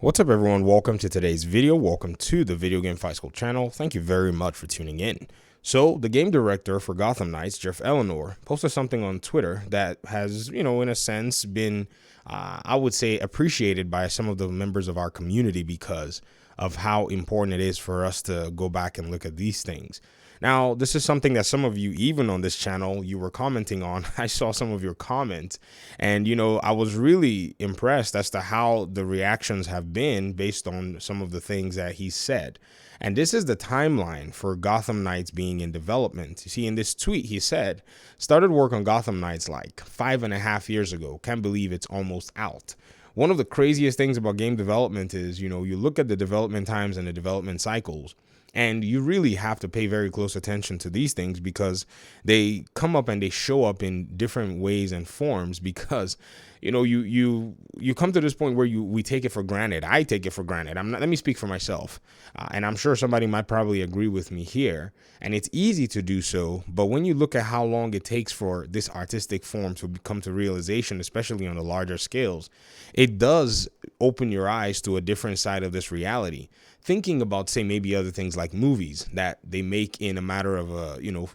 What's up, everyone? Welcome to today's video. Welcome to the Video Game Fight School channel. Thank you very much for tuning in. So the game director for Gotham Knights, Jeff Eleanor, posted something on Twitter that has, in a sense been, I would say, appreciated by some of the members of our community because of how important it is for us to go back and look at these things. Now, this is something that some of you, even on this channel, you were commenting on. I saw some of your comments and, I was really impressed as to how the reactions have been based on some of the things that he said. And this is the timeline for Gotham Knights being in development. You see, in this tweet, he said, started work on Gotham Knights like 5.5 years ago. Can't believe it's almost out. One of the craziest things about game development is, you look at the development times and the development cycles. And you really have to pay very close attention to these things because they come up and they show up in different ways and forms because, you come to this point where we take it for granted. I take it for granted. Let me speak for myself. And I'm sure somebody might probably agree with me here. And it's easy to do so. But when you look at how long it takes for this artistic form to come to realization, especially on the larger scales, it does open your eyes to a different side of this reality. Thinking about, say, maybe other things like movies that they make in a matter of,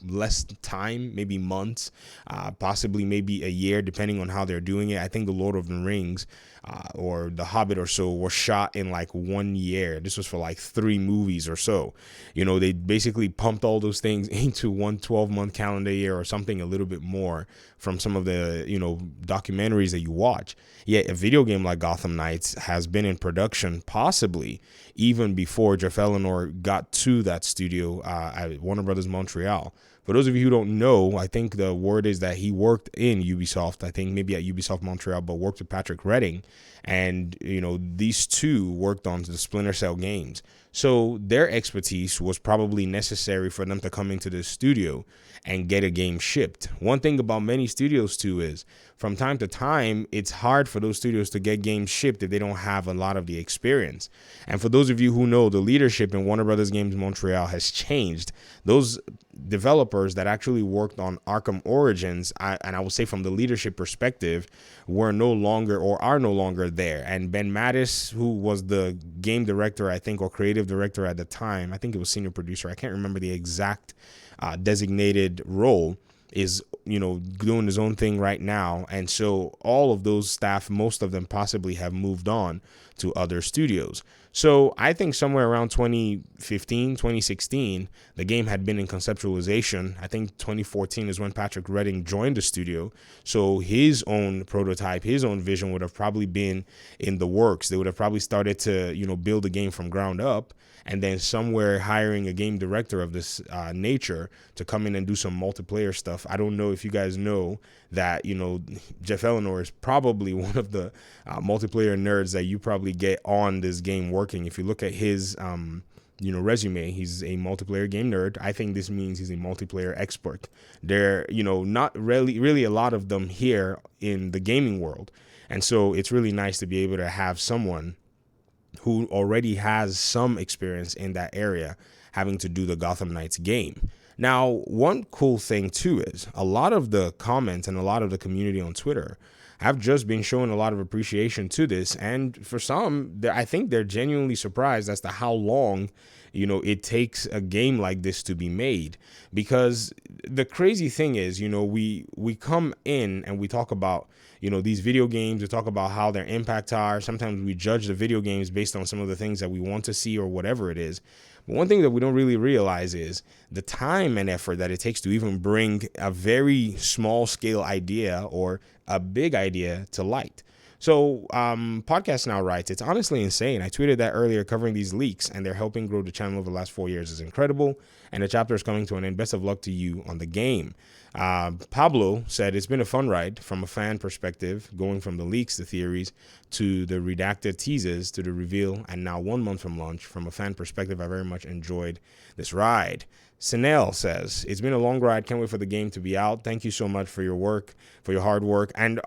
less time, maybe months, possibly maybe a year, depending on how they're doing it. I think The Lord of the Rings or The Hobbit or so were shot in like 1 year. This was for like 3 movies or so. They basically pumped all those things into one 12-month calendar year or something a little bit more from some of the, documentaries that you watch. Yet a video game like Gotham Knights has been in production possibly even before Jeff Eleanor got to that studio at Warner Brothers Montreal. For those of you who don't know, I think the word is that he worked in Ubisoft, I think maybe at Ubisoft Montreal, but worked with Patrick Redding. And, these two worked on the Splinter Cell games. So their expertise was probably necessary for them to come into the studio and get a game shipped. One thing about many studios too is from time to time, it's hard for those studios to get games shipped if they don't have a lot of the experience. And for those of you who know, the leadership in Warner Brothers Games Montreal has changed. Those developers that actually worked on Arkham Origins, and I would say from the leadership perspective, were no longer or are no longer there. And Ben Mattis, who was the game director, I think, or creative director at the time, I think it was senior producer, I can't remember the exact designated role, is doing his own thing right now. And so all of those staff, most of them possibly have moved on to other studios. So I think somewhere around 2015, 2016, the game had been in conceptualization. I think 2014 is when Patrick Redding joined the studio. So his own prototype, his own vision would have probably been in the works. They would have probably started to, build the game from ground up, and then somewhere hiring a game director of this nature to come in and do some multiplayer stuff. I don't know if you guys know that, Jeff Eleanor is probably one of the multiplayer nerds that you probably get on this game working. If you look at his, resume, he's a multiplayer game nerd. I think this means he's a multiplayer expert. There, not really a lot of them here in the gaming world. And so it's really nice to be able to have someone who already has some experience in that area having to do the Gotham Knights game. Now, one cool thing too is a lot of the comments and a lot of the community on Twitter have just been showing a lot of appreciation to this. And for some, I think they're genuinely surprised as to how long, it takes a game like this to be made. Because the crazy thing is, we come in and we talk about, these video games, we talk about how their impacts are. Sometimes we judge the video games based on some of the things that we want to see or whatever it is. But one thing that we don't really realize is the time and effort that it takes to even bring a very small scale idea or a big idea to light. So Podcast Now writes, it's honestly insane. I tweeted that earlier covering these leaks, and they're helping grow the channel over the last 4 years is incredible. And the chapter is coming to an end. Best of luck to you on the game. Pablo said, it's been a fun ride from a fan perspective, going from the leaks, the theories, to the redacted teases, to the reveal, and now 1 month from launch. From a fan perspective, I very much enjoyed this ride. Sinel says, it's been a long ride. Can't wait for the game to be out. Thank you so much for your work, for your hard work. And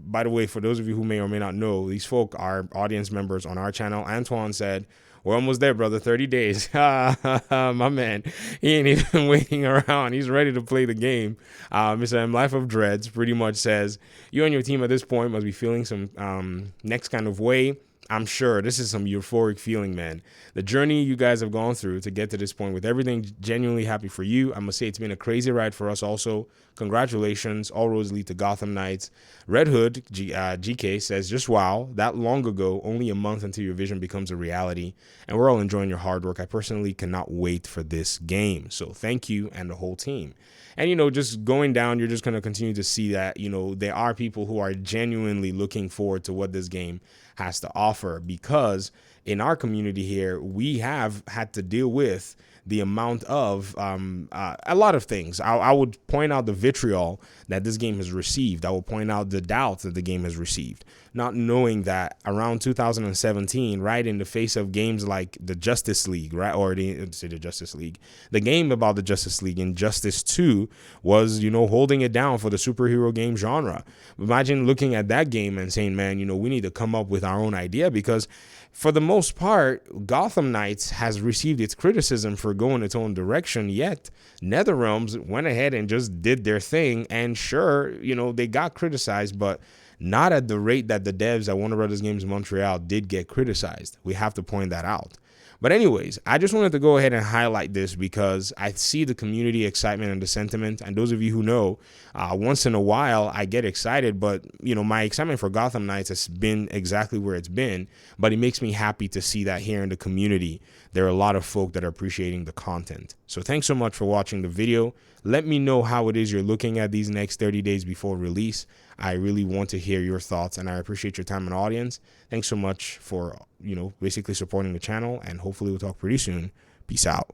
by the way, for those of you who may or may not know, these folk are audience members on our channel. Antoine said, we're almost there, brother. 30 days. My man, he ain't even waiting around. He's ready to play the game. Mr. M Life of Dreads pretty much says, you and your team at this point must be feeling some next kind of way. I'm sure this is some euphoric feeling, man. The journey you guys have gone through to get to this point with everything, genuinely happy for you. I must say it's been a crazy ride for us also. Congratulations. All roads lead to Gotham Knights. Red Hood GK says, just wow, that long ago, only a month until your vision becomes a reality. And we're all enjoying your hard work. I personally cannot wait for this game. So thank you and the whole team. And, just going down, you're just going to continue to see that, there are people who are genuinely looking forward to what this game has to offer, because in our community here, we have had to deal with the amount of a lot of things. I would point out the vitriol that this game has received. I will point out the doubts that the game has received, not knowing that around 2017, right in the face of games like the Justice League, right, or the Justice League, the game about the Justice League, Injustice 2 was, holding it down for the superhero game genre. Imagine looking at that game and saying, man, we need to come up with our own idea, because for the most part, Gotham Knights has received its criticism for going its own direction, yet NetherRealms went ahead and just did their thing. And sure, they got criticized, but not at the rate that the devs at Warner Brothers Games Montreal did get criticized. We have to point that out. But anyways, I just wanted to go ahead and highlight this because I see the community excitement and the sentiment. And those of you who know, once in a while, I get excited. But, my excitement for Gotham Knights has been exactly where it's been. But it makes me happy to see that here in the community, there are a lot of folk that are appreciating the content. So thanks so much for watching the video. Let me know how it is you're looking at these next 30 days before release. I really want to hear your thoughts, and I appreciate your time and audience. Thanks so much for, basically supporting the channel, and hopefully we'll talk pretty soon. Peace out.